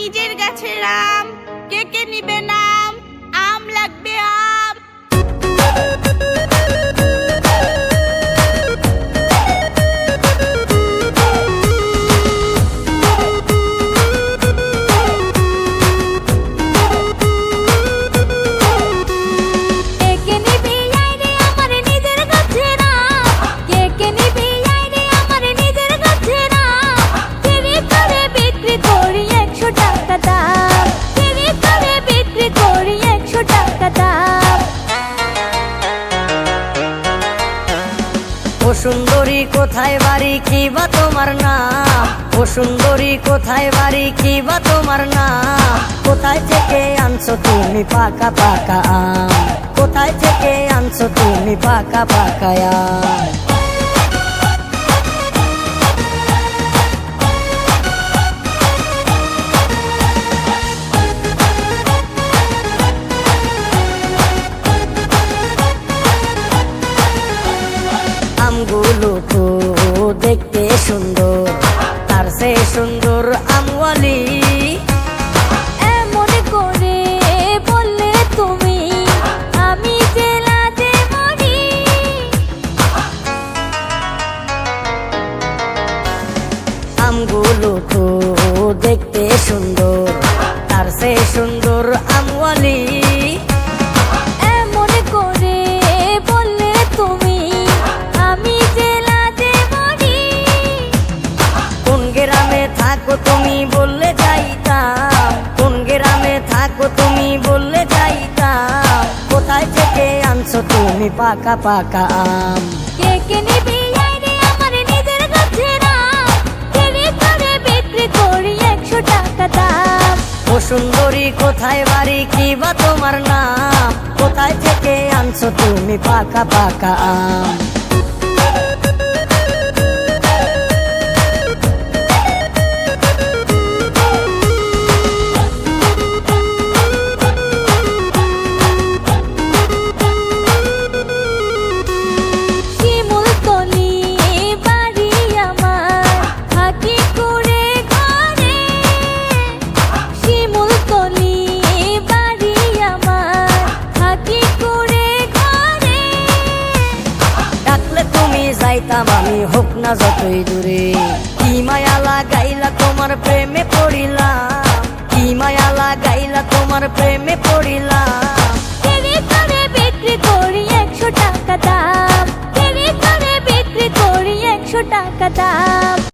নিজের গাছের আম, কে কে নিবে নাম? আম লাগবে আম। ও সুন্দরী কোথায় বাড়ি, কি বা তোমার নাম? ও সুন্দরী কোথায় বাড়ি, কি বা তোমার নাম? কোথায় থেকে আনছো তুমি পাকা পাকা আম? কোথায় থেকে আনছো তুমি পাকা পাকা আম? আমগুলো তো দেখতে সুন্দর, তার সে সুন্দর আমওয়ালি। এমন করে বললে তুমি, আমি জেলাতে মরি। আমগুলো তো দেখতে সুন্দর, তার সে সুন্দর আমওয়ালি। এমন করে বললে তুমি, আমি জেলাতে মরি। কোন গ্রামে থাকো তুমি বললে যাইতাম, কোন গ্রামে থাকো তুমি বললে যাইতাম। কোথায় থেকে আনছো তুমি পাকা পাকা আম? কে কে নিবি আইরে আমার নিজের গাছের আম? কেড়ে করে বিক্রি করি 100 টাকা দাম। ও সুন্দরী কোথায় বাড়ি, কি বা তোমার নাম? কোথায় থেকে আনছো তুমি পাকা পাকা আম? শিমুলতলি বাড়ি আমার, থাকি কুড়ে ঘরে। শিমুলতলি বাড়ি আমার, থাকি কুড়ে ঘরে। ডাকলে তুমি যাইতাম আমি, হোক না যতই দূরে। কি মায়া লাগাইলা তোমার প্রেমে পড়িলাম, কি মায়া লাগাইলা তোমার প্রেমে পড়িলাম। কেড়ে করে বিক্রি করি 100 টাকা দাম। কেড়ে করে বিক্রি করি 100 টাকা দাম।